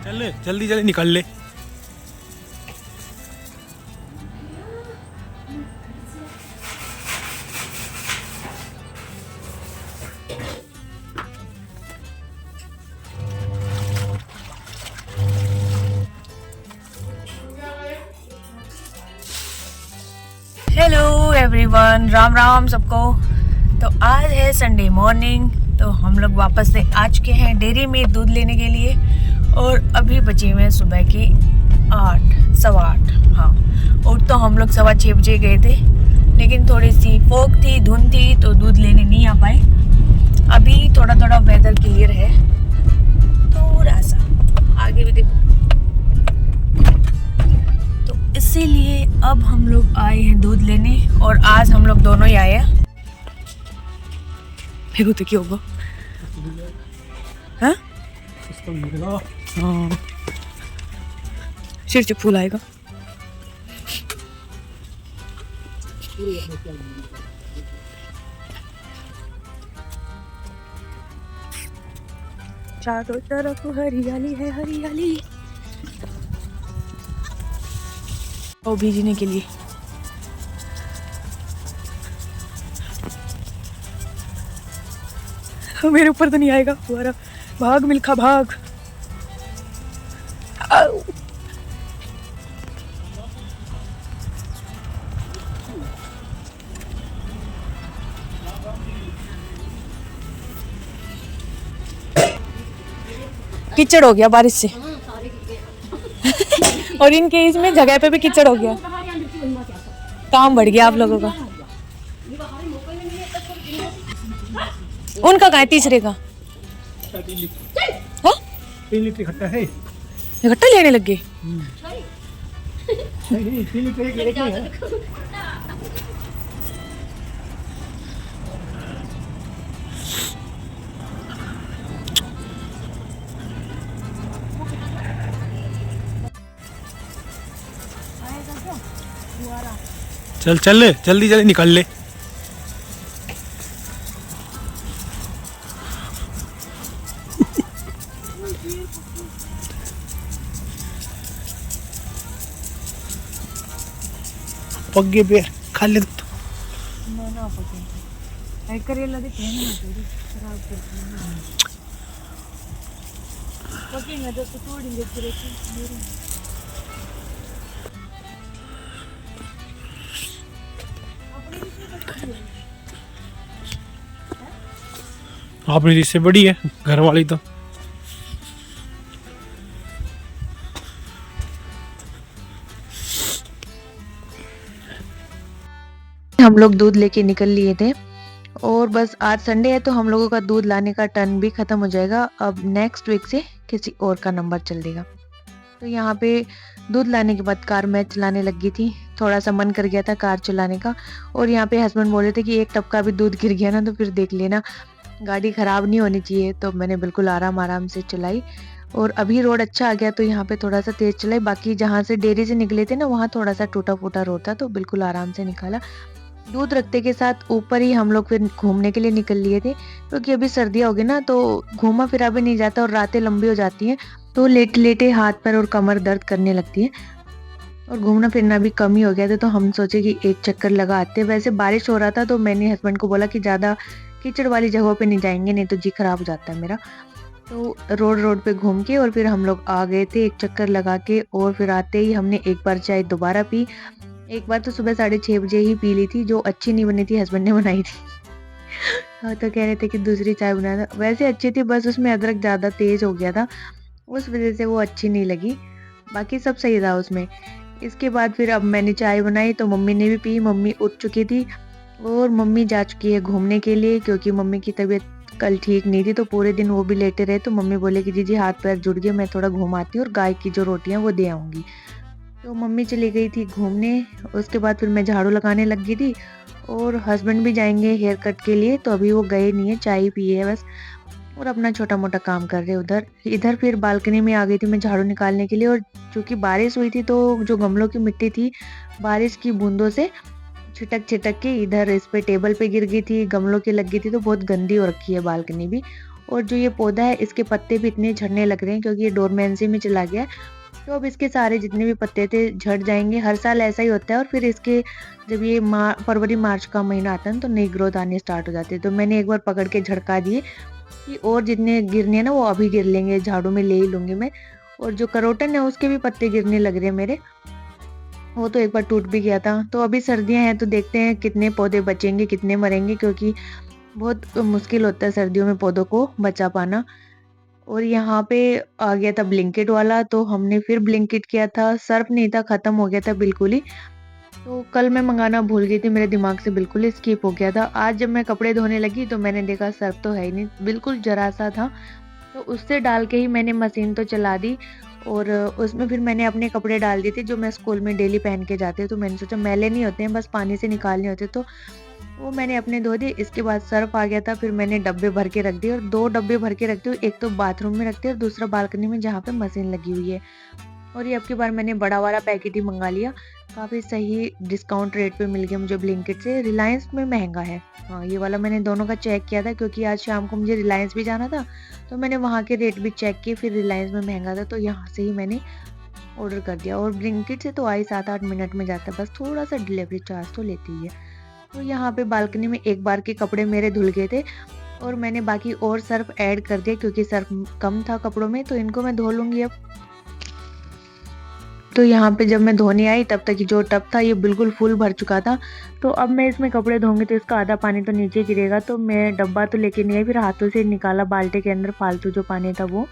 चल जल्दी जल्दी निकल ले। हेलो एवरीवन, राम राम सबको। तो आज है संडे मॉर्निंग, तो हम लोग वापस से आ चुके हैं डेयरी में दूध लेने के लिए। और अभी बचे हुए हैं सुबह के 8, सवा 8। हाँ, और तो हम लोग 6:15 बजे गए थे, लेकिन थोड़ी सी फॉग थी, धुंध थी, तो दूध लेने नहीं आ पाए। अभी थोड़ा थोड़ा वेदर क्लियर है, थोड़ा सा आगे भी देखो। इसीलिए अब हम लोग आए हैं दूध लेने, और आज हम लोग दोनों ही आए हैं। देखो तो क्या होगा। हाँ? हाँ, सिर से फूल आएगा। चारों तरफ हरियाली है, हरियाली। और भीजने के लिए मेरे ऊपर तो नहीं आएगा फुहारा। भाग मिल्खा भाग। आओ। कीचड़ हो गया बारिश से। और इनके इसमें जगह पे भी कीचड़ हो गया। काम बढ़ गया आप लोगों का। उनका कहाँ है तीसरे का? हाँ? 3 लीटर इकट्ठा है। इकट्ठा लेने लग गए। नहीं, 3 लीटर एक ही है। चल चल जल्दी जल्दी निकल ले। पग्गे पे खा ले तो। ना पके करेला दे थोड़ी खराब कर पकेंगे तो तोड़ेंगे फिर आपने जिससे बड़ी है घर वाली तो। हम लोग दूध लेके निकल लिए थे, और बस आज संडे है तो हम लोगों का दूध लाने का टर्न भी खत्म हो जाएगा। अब नेक्स्ट वीक से किसी और का नंबर चल देगा। तो यहाँ पे दूध लाने के बाद कार मैं चलाने लगी थी। थोड़ा सा मन कर गया था कार चलाने का, और यहाँ पे हस्बैंड बोले थे कि एक टपका भी दूध गिर गया ना तो फिर देख लेना, गाड़ी खराब नहीं होनी चाहिए। तो मैंने बिल्कुल आराम आराम से चलाई, और अभी रोड अच्छा आ गया तो यहाँ पे थोड़ा सा तेज चलाई। बाकी जहाँ से डेयरी से निकले थे ना, वहाँ थोड़ा सा टूटा फूटा रोड था, तो बिल्कुल आराम से निकाला। दूध रखते के साथ ऊपर ही हम लोग फिर घूमने के लिए निकल लिए थे, क्योंकि अभी सर्दियाँ हो गई ना तो घूमा फिरा भी नहीं जाता, और रातें लंबी हो जाती हैं तो लेटे लेटे हाथ पैर और कमर दर्द करने लगती है, और घूमना फिरना भी कम ही हो गया था। तो हम सोचे कि एक चक्कर लगा आते। वैसे बारिश हो रहा था तो मैंने हस्बैंड को बोला कि ज़्यादा कीचड़ वाली जगहों पे नहीं जाएंगे, नहीं तो जी खराब हो जाता है मेरा। तो रोड पे घूम के और फिर हम लोग आ गए थे एक चक्कर लगा के, और फिर आते ही हमने एक बार चाय दोबारा पी। एक बार तो सुबह 6:30 बजे ही पी ली थी, जो अच्छी नहीं बनी थी, हस्बैंड ने बनाई थी। हाँ, तो कह रहे थे कि दूसरी चाय बनाना। वैसे अच्छी थी, बस उसमें अदरक ज़्यादा तेज हो गया था, उस वजह से वो अच्छी नहीं लगी। बाकी सब सही था उसमें। इसके बाद फिर अब मैंने चाय बनाई तो मम्मी ने भी पी। मम्मी उठ चुकी थी, और मम्मी जा चुकी है घूमने के लिए, क्योंकि मम्मी की तबीयत कल ठीक नहीं थी तो पूरे दिन वो भी लेटे रहे। तो मम्मी बोले कि जी हाथ पैर जुड़ गए, मैं थोड़ा घुमाती हूँ और गाय की जो रोटियां वो दे आऊँगी। तो मम्मी चली गई थी घूमने। उसके बाद फिर मैं झाड़ू लगाने लग गई थी, और हस्बैंड भी जाएंगे हेयर कट के लिए, तो अभी वो गए नहीं है, चाय पी है बस, और अपना छोटा मोटा काम कर रहे उधर। इधर फिर बालकनी में आ गई थी मैं झाड़ू निकालने के लिए, और चूंकि बारिश हुई थी तो जो गमलों की मिट्टी थी बारिश की बूंदों से छिटक छिटक के इधर इस पे टेबल पे गिर गई थी, गमलों की लग गई थी, तो बहुत गंदी हो रखी है बालकनी भी। और जो ये पौधा है इसके पत्ते भी इतने झड़ने लग रहे हैं क्योंकि ये डोरमेंसी में चला गया है। तो अब इसके सारे जितने भी पत्ते थे झड़ जाएँगे, हर साल ऐसा ही होता है। और फिर इसके जब ये फरवरी मार्च का महीना आता है ना तो नई ग्रोथ आनी स्टार्ट हो जाती है। तो मैंने एक बार पकड़ के झड़का दिए कि और जितने गिरने हैं ना वो अभी गिर लेंगे, झाड़ू में ले ही लूँगी मैं। और जो करोटन है उसके भी पत्ते गिरने लग रहे हैं मेरे, वो तो एक बार टूट भी गया था। तो अभी सर्दियाँ हैं तो देखते हैं कितने पौधे बचेंगे, कितने मरेंगे, क्योंकि बहुत मुश्किल होता है सर्दियों में पौधों को बचा पाना। और यहाँ पे आ गया था ब्लिंकिट वाला, तो हमने फिर ब्लिंकिट किया था, सर्फ नहीं था, खत्म हो गया था बिल्कुल ही। तो कल मैं मंगाना भूल गई थी, मेरे दिमाग से बिल्कुल ही स्किप हो गया था। आज जब मैं कपड़े धोने लगी तो मैंने देखा सर्फ तो है ही नहीं, बिल्कुल ज़रा-सा था। तो उससे डाल के ही मैंने मशीन तो चला दी और उसमें फिर मैंने अपने कपड़े डाल दिए थे जो मैं स्कूल में डेली पहन के जाती हूँ। तो मैंने सोचा मैले नहीं होते हैं, बस पानी से निकालने होते, तो वो मैंने अपने धो दिए। इसके बाद सर्फ आ गया था, फिर मैंने डब्बे भर के रख दिए और 2 डब्बे भर के रखती हूँ, एक तो बाथरूम में रखती हूँ और दूसरा बालकनी में जहाँ पे मशीन लगी हुई है। और ये अब की बार मैंने बड़ा वाला पैकेट ही मँगा लिया, काफ़ी सही डिस्काउंट रेट पे मिल गया मुझे ब्लिंकिट से, रिलायंस में महँगा है। हाँ, ये वाला मैंने दोनों का चेक किया था क्योंकि आज शाम को मुझे रिलायंस भी जाना था, तो मैंने वहाँ के रेट भी चेक किए, फिर रिलायंस में महँगा था तो यहाँ से ही मैंने ऑर्डर कर दिया। और ब्लिंकिट से तो आ ही 7-8 मिनट में जाता है, बस थोड़ा-सा डिलीवरी चार्ज तो लेती ही है। तो यहाँ पे बालकनी में एक बार के कपड़े मेरे धुल गए थे और मैंने बाकी और सर्फ़ ऐड कर दिया क्योंकि सर्फ़ कम था कपड़ों में, तो इनको मैं धो लूँगी अब। तो यहाँ पे जब मैं धोने आई तब तक जो टब था ये बिल्कुल फुल भर चुका था। तो अब मैं इसमें कपड़े धोऊँगी तो इसका आधा पानी तो नीचे गिरेगा, तो मैं डब्बा तो लेके नहीं आई, फिर हाथों से निकाला बाल्टी के अंदर फालतू जो पानी था वो।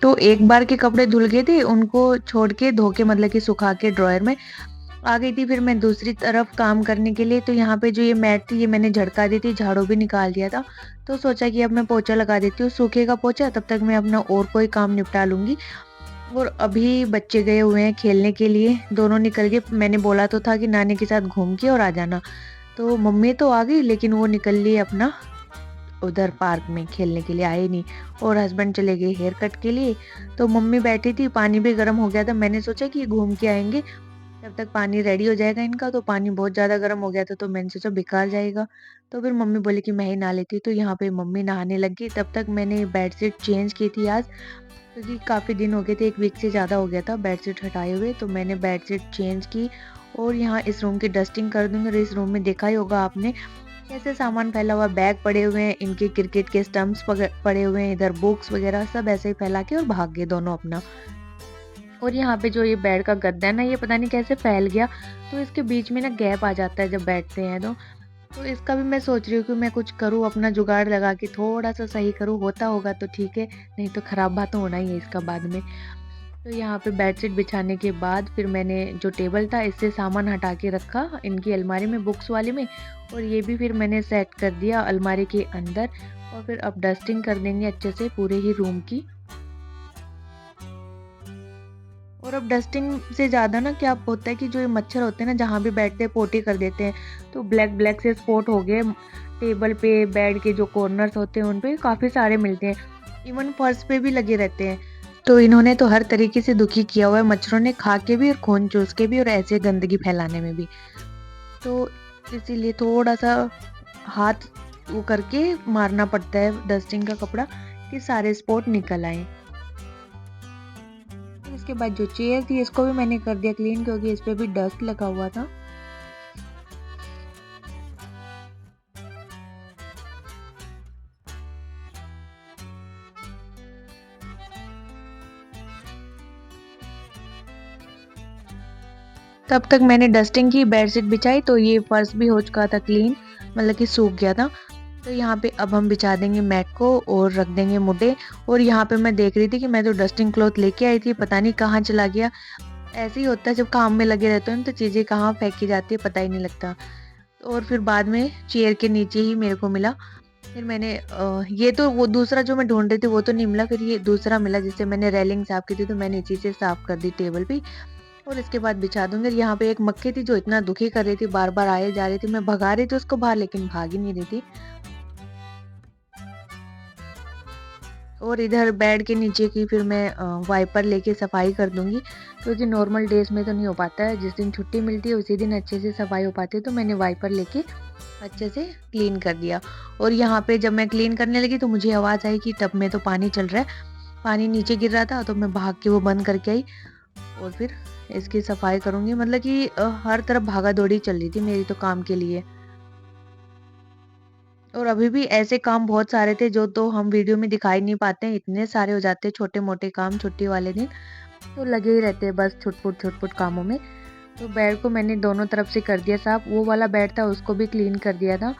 तो एक बार के कपड़े धुल गए थे, उनको छोड़ के धो के मतलब कि सुखा के ड्रॉयर में आ गई थी। फिर मैं दूसरी तरफ काम करने के लिए, तो यहाँ पे जो ये मैट थी ये मैंने झड़का दी थी, झाड़ू भी निकाल दिया था। तो सोचा कि अब मैं पोछा लगा देती हूँ, सूखेगा पोछा तब तक मैं अपना और कोई काम निपटा लूँगी। और अभी बच्चे गए हुए हैं खेलने के लिए, दोनों निकल गए। मैंने बोला तो था कि नानी के साथ घूम के और आ जाना, तो मम्मी तो आ गई लेकिन वो निकल ली अपना उधर पार्क में खेलने के लिए, आए नहीं। और हस्बैंड चले गए हेयर कट के लिए, तो मम्मी बैठी थी, पानी भी गर्म हो गया था। मैंने सोचा कि घूम के आएँगे, तब तक पानी रेडी हो जाएगा इनका, तो पानी बहुत ज़्यादा गर्म हो गया था तो मैंने सोचा बेकार जाएगा। तो फिर मम्मी बोली कि मैं ही नहा लेती हूँ, तो यहाँ पे मम्मी नहाने लग गई। तब तक मैंने बेडशीट चेंज की थी आज, क्योंकि काफ़ी दिन हो गए थे, 1 वीक से ज़्यादा हो गया था बेडशीट हटाए हुए, तो मैंने बेडशीट चेंज की। और यहाँ इस रूम की डस्टिंग कर दूँगी। और इस रूम में देखा ही होगा आपने कैसे सामान फैला हुआ, बैग पड़े हुए हैं, इनके क्रिकेट के स्टंप्स पड़े हुए हैं, इधर बुक्स वगैरह सब ऐसे ही फैला के और भाग गए दोनों अपना। और यहाँ पे जो ये बेड का गद्दा है ना, ये पता नहीं कैसे फैल गया, तो इसके बीच में ना गैप आ जाता है जब बैठते हैं तो। तो इसका भी मैं सोच रही हूँ कि मैं कुछ करूँ, अपना जुगाड़ लगा के थोड़ा-सा सही करूँ, होता होगा तो ठीक है, नहीं तो खराबा तो होना ही है इसका बाद में। तो यहाँ पे बेडशीट बिछाने के बाद फिर मैंने जो टेबल था इससे सामान हटा के रखा इनकी अलमारी में, बुक्स वाली में। और ये भी फिर मैंने सेट कर दिया अलमारी के अंदर। और फिर अब डस्टिंग कर देंगे अच्छे से पूरे ही रूम की। और अब डस्टिंग से ज़्यादा ना क्या होता है कि जो ये मच्छर होते हैं ना, जहाँ भी बैठते हैं पोटी कर देते हैं, तो ब्लैक ब्लैक से स्पॉट हो गए टेबल पे, बेड के जो कॉर्नर्स होते हैं उन पे काफ़ी सारे मिलते हैं, इवन फर्श पे भी लगे रहते हैं। तो इन्होंने तो हर तरीके से दुखी किया हुआ है मच्छरों ने, खा के भी और खून चूस के भी और ऐसे गंदगी फैलाने में भी। तो इसीलिए थोड़ा-सा हाथ वो करके मारना पड़ता है डस्टिंग का कपड़ा कि सारे स्पॉट निकल आएँ। इसके बाद जो चेयर थी इसको भी मैंने कर दिया क्लीन, क्योंकि इस पे भी डस्ट लगा हुआ था। तब तक मैंने डस्टिंग की, बेडशीट बिछाई, तो ये फर्श भी हो चुका था क्लीन, मतलब कि सूख गया था। तो यहाँ पे अब हम बिछा देंगे मैट को और रख देंगे मुड्डे। और यहाँ पे मैं देख रही थी कि मैं तो डस्टिंग क्लॉथ लेके आई थी, पता नहीं कहाँ चला गया। ऐसे ही होता है जब काम में लगे रहते हैं तो चीज़ें कहाँ फेंकी जाती है पता ही नहीं लगता। और फिर बाद में चेयर के नीचे ही मेरे को मिला। फिर मैंने ये तो वो दूसरा जो मैं ढूंढ रही थी वो तो नहीं मिला, फिर ये दूसरा मिला जिससे मैंने रेलिंग साफ की थी, तो मैंने इसी से साफ कर दी टेबल भी। और इसके बाद बिछा दूंगी। यहाँ पे एक मक्खी थी जो इतना दुखी कर रही थी, बार बार आए जा रही थी, मैं भगा रही थी उसको बाहर लेकिन भाग ही नहीं रही थी। और इधर बेड के नीचे की फिर मैं वाइपर लेके सफाई कर दूंगी, क्योंकि नॉर्मल डेज में तो नहीं हो पाता है, जिस दिन छुट्टी मिलती है उसी दिन अच्छे से सफाई हो पाती है। तो मैंने वाइपर लेके अच्छे से क्लीन कर दिया। और यहाँ पे जब मैं क्लीन करने लगी तो मुझे आवाज़ आई कि टब में तो पानी चल रहा है, पानी नीचे गिर रहा था, तो मैं भाग के वो बंद करके आई और फिर इसकी सफाई करूँगी। मतलब कि हर तरफ भागा दौड़ी चल रही थी मेरी तो काम के लिए। और अभी भी ऐसे काम बहुत सारे थे जो तो हम वीडियो में दिखाई नहीं पाते हैं, इतने सारे हो जाते हैं छोटे मोटे काम छुट्टी वाले दिन, तो लगे ही रहते हैं बस छुटपुट कामों में। तो बेड को मैंने दोनों तरफ से कर दिया साफ, वो वाला बेड था उसको भी क्लीन कर दिया था।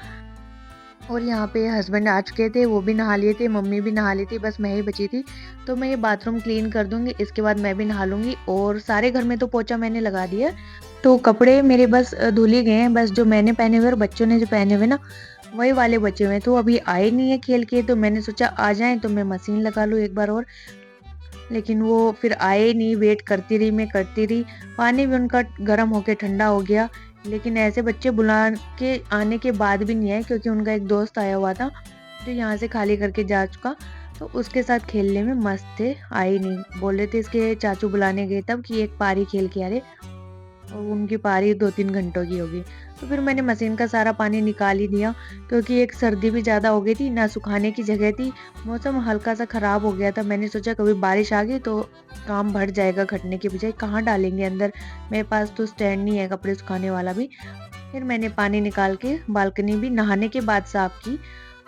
और यहाँ पे हस्बैंड आ चुके थे, वो भी नहा लिए थे, मम्मी भी नहा ली थी, बस मैं ही बची थी। तो मैं ये बाथरूम क्लीन कर दूंगी, इसके बाद मैं भी नहा लूंगी। और सारे घर में तो पोछा मैंने लगा दिया, तो कपड़े मेरे बस धुल ही गए हैं, बस जो मैंने पहने हुए और बच्चों ने जो पहने हुए ना वही वाले बचे हुए हैं। तो अभी आए नहीं है खेल के, तो मैंने सोचा आ जाएं तो मैं मशीन लगा लूँ एक बार और, लेकिन वो फिर आए नहीं, वेट करती रही, मैं करती रही। पानी भी उनका गर्म होके ठंडा हो गया, लेकिन ऐसे बच्चे बुला के आने के बाद भी नहीं आए, क्योंकि उनका एक दोस्त आया हुआ था जो यहाँ से खाली करके जा चुका, तो उसके साथ खेलने में मस्त थे, आए नहीं। बोले थे इसके चाचू बुलाने गए तब कि एक पारी खेल के आ रहे, और उनकी पारी 2-3 घंटों की होगी। तो फिर मैंने मशीन का सारा पानी निकाल ही दिया, क्योंकि एक सर्दी भी ज़्यादा हो गई थी, ना सुखाने की जगह थी, मौसम हल्का सा ख़राब हो गया था। मैंने सोचा कभी बारिश आ गई तो काम बढ़ जाएगा, घटने की बजाय कहाँ डालेंगे अंदर, मेरे पास तो स्टैंड नहीं है कपड़े सुखाने वाला भी। फिर मैंने पानी निकाल के बालकनी भी नहाने के बाद साफ़ की।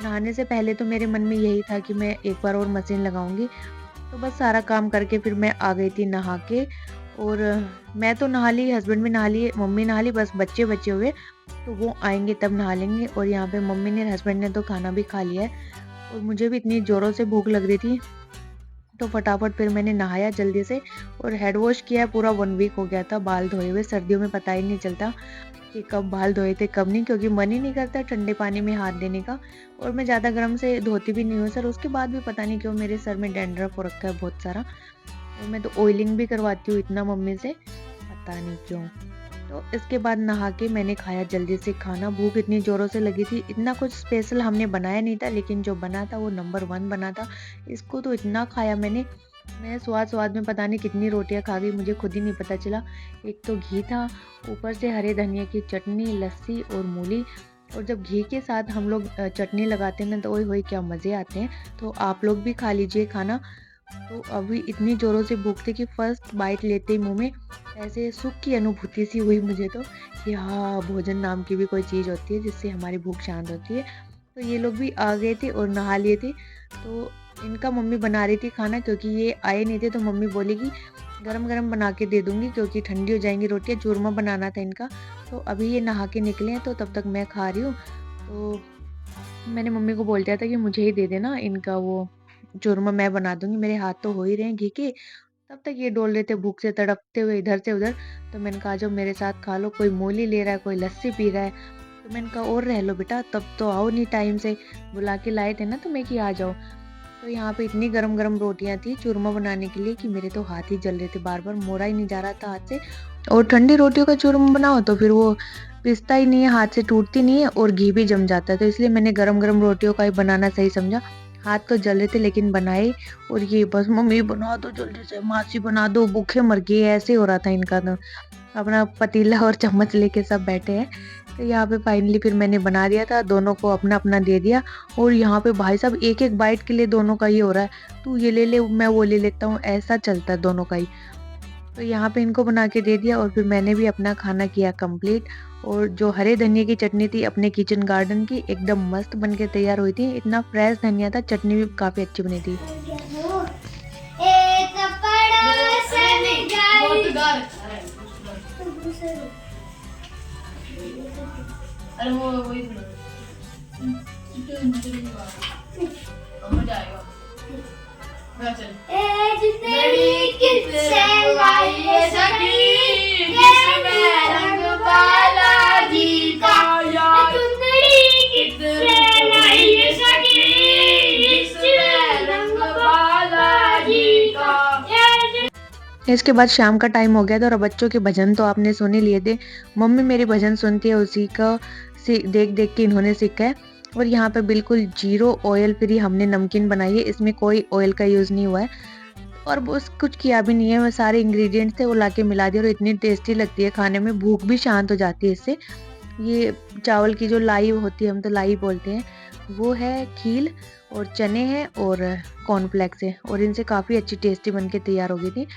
नहाने से पहले तो मेरे मन में यही था कि मैं एक बार और मशीन लगाऊंगी। तो बस सारा काम करके फिर मैं आ गई थी नहा के। और मैं तो नहा ली, हस्बैंड भी नहा लिए, मम्मी नहा ली, बस बच्चे बचे हुए, तो वो आएंगे तब नहा लेंगे। और यहाँ पे मम्मी ने हस्बैंड ने तो खाना भी खा लिया है, और मुझे भी इतनी ज़ोरों से भूख लग रही थी, तो फटाफट फिर मैंने नहाया जल्दी से और हेड वॉश किया। पूरा 1 वीक हो गया था बाल धोए हुए, सर्दियों में पता ही नहीं चलता कि कब बाल धोए थे कब नहीं, क्योंकि मन ही नहीं करता ठंडे पानी में हाथ देने का। और मैं ज़्यादा गर्म से धोती भी नहीं हूँ सर, उसके बाद भी पता नहीं क्यों मेरे सर में डैंड्रफ हो रखा है बहुत सारा। और मैं तो ऑयलिंग भी करवाती हूँ इतना मम्मी से, पता नहीं क्यों। तो इसके बाद नहा के मैंने खाया जल्दी से खाना, भूख इतनी ज़ोरों से लगी थी। इतना कुछ स्पेशल हमने बनाया नहीं था, लेकिन जो बना था वो नंबर 1 बना था। इसको तो इतना खाया मैंने, मैं स्वाद में पता नहीं कितनी रोटियां खा गई, मुझे खुद ही नहीं पता चला। एक तो घी था, ऊपर से हरे धनिया की चटनी, लस्सी और मूली। और जब घी के साथ हम लोग चटनी लगाते हैं ना, तो ओए होए क्या मज़े आते हैं। तो आप लोग भी खा लीजिए खाना। तो अभी इतनी ज़ोरों से भूख थी कि फर्स्ट बाइट लेते ही मुंह में ऐसे सुख की अनुभूति सी हुई मुझे तो, कि हाँ भोजन नाम की भी कोई चीज़ होती है जिससे हमारी भूख शांत होती है। तो ये लोग भी आ गए थे और नहा लिए थे, तो इनका मम्मी बना रही थी खाना, क्योंकि ये आए नहीं थे, तो मम्मी बोलेगी गरम गरम बना के दे दूंगी, क्योंकि ठंडी हो जाएंगी रोटियाँ। चूरमा बनाना था इनका, तो अभी ये नहा के निकले हैं, तो तब तक मैं खा रही हूँ। तो मैंने मम्मी को बोल दिया था कि मुझे ही दे देना इनका वो चूरमा, मैं बना दूंगी, मेरे हाथ तो हो ही रहे हैं घी के। तब तक ये डोल रहे थे भूख से तड़पते हुए इधर से उधर, तो मैंने कहा जो मेरे साथ खा लो, कोई मूली ले रहा है, कोई लस्सी पी रहा है। तो मैंने कहा और रह लो बेटा, तब तो आओ नहीं टाइम से, बुला के लाए थे ना तुम्हें कि आ जाओ। तो यहाँ पे इतनी गरम गरम रोटियां थी चूरमा बनाने के लिए कि मेरे तो हाथ ही जल रहे थे, बार बार मोड़ा ही नहीं जा रहा था हाथ से। और ठंडी रोटियों का चूरमा बनाओ तो फिर वो पिसता ही नहीं है, हाथ से टूटती नहीं है, और घी भी जम जाता है। तो इसलिए मैंने गरम गरम रोटियों का ही बनाना सही समझा। हाथ तो जल रहे थे लेकिन बनाए। और ये बस मम्मी बना दो जल्दी से, मासी बना दो, भूखे मर गए, ऐसे हो रहा था इनका। तो अपना पतीला और चम्मच लेके सब बैठे हैं। तो यहाँ पे फाइनली फिर मैंने बना दिया था, दोनों को अपना अपना दे दिया। और यहाँ पे भाई साहब एक एक बाइट के लिए दोनों का ये हो रहा है, तू ये ले ले मैं वो ले लेता हूँ, ऐसा चलता है दोनों का ही। तो यहाँ पे इनको बना के दे दिया और फिर मैंने भी अपना खाना किया कंप्लीट। और जो हरे धनिया की चटनी थी अपने किचन गार्डन की, एकदम मस्त बन के तैयार हुई थी, इतना फ्रेश धनिया था, चटनी भी काफ़ी अच्छी बनी थी। अरे वो वही मजा आएगा। चल जिंदगी किससे लाई ये सखी, जिसमें रंग बालाजी का। जिंदगी किससे लाई ये सखी, जिसमें रंग बालाजी का। इसके बाद शाम का टाइम हो गया था और बच्चों के भजन तो आपने सुन ही लिए थे। मम्मी मेरी भजन सुनती है, उसी का देख देख के इन्होंने सीखा है। और यहाँ पे बिल्कुल जीरो ऑयल फ्री हमने नमकीन बनाई है, इसमें कोई ऑयल का यूज़ नहीं हुआ है और बस कुछ किया भी नहीं है। मैं सारे इंग्रेडिएंट्स थे वो लाके मिला दिया और इतनी टेस्टी लगती है खाने में, भूख भी शांत हो जाती है इससे। ये चावल की जो लाई होती है, हम तो लाई बोलते हैं, वो है खील और चने हैं और कॉर्नफ्लेक्स है और इनसे काफ़ी अच्छी टेस्टी बन के तैयार हो गई थी।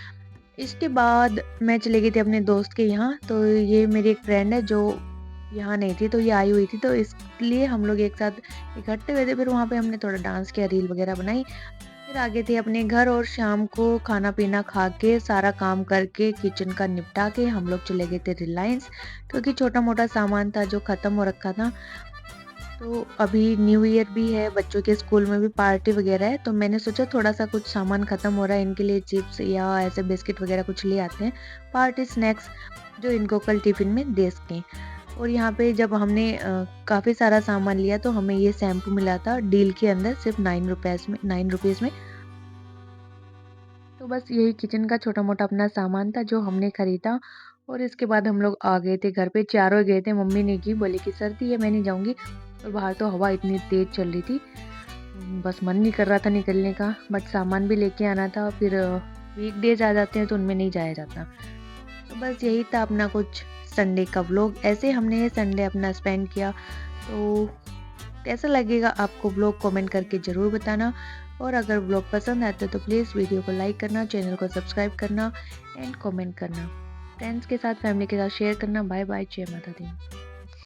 इसके बाद मैं चली गई थी अपने दोस्त के यहाँ, तो ये मेरी एक फ्रेंड है जो यहाँ नहीं थी, तो ये आई हुई थी, तो इसलिए हम लोग एक साथ इकट्ठे हुए थे। फिर वहाँ पे हमने थोड़ा डांस किया, रील वगैरह बनाई, फिर आगे थे अपने घर और शाम को खाना पीना खा के सारा काम करके किचन का निपटा के हम लोग चले गए थे रिलायंस, क्योंकि छोटा मोटा सामान था जो ख़त्म हो रखा था। तो अभी न्यू ईयर भी है, बच्चों के स्कूल में भी पार्टी वगैरह है, तो मैंने सोचा थोड़ा सा कुछ सामान ख़त्म हो रहा है, इनके लिए चिप्स या ऐसे बिस्किट वगैरह कुछ ले आते हैं, पार्टी स्नैक्स जो इनको कल टिफ़िन में दे सकें। और यहाँ पे जब हमने काफ़ी सारा सामान लिया तो हमें ये शैम्पू मिला था डील के अंदर, सिर्फ 9 रुपीज़ में। तो बस यही किचन का छोटा मोटा अपना सामान था जो हमने ख़रीदा और इसके बाद हम लोग आ गए थे घर पे, चारों गए थे। मम्मी ने की, बोली कि सर्दी है मैं नहीं जाऊँगी, और बाहर तो हवा इतनी तेज़ चल रही थी, बस मन नहीं कर रहा था निकलने का, बट सामान भी लेके आना था। फिर वीकडेज आ जाते हैं तो उनमें नहीं जाया जाता। तो बस यही था अपना कुछ संडे का व्लॉग। ऐसे हमने ये संडे अपना स्पेंड किया। तो कैसा लगेगा आपको व्लॉग, कमेंट करके ज़रूर बताना। और अगर व्लॉग पसंद आता है तो प्लीज़ वीडियो को लाइक करना, चैनल को सब्सक्राइब करना एंड कमेंट करना, फ्रेंड्स के साथ, फैमिली के साथ शेयर करना। बाय बाय, जय माता दी।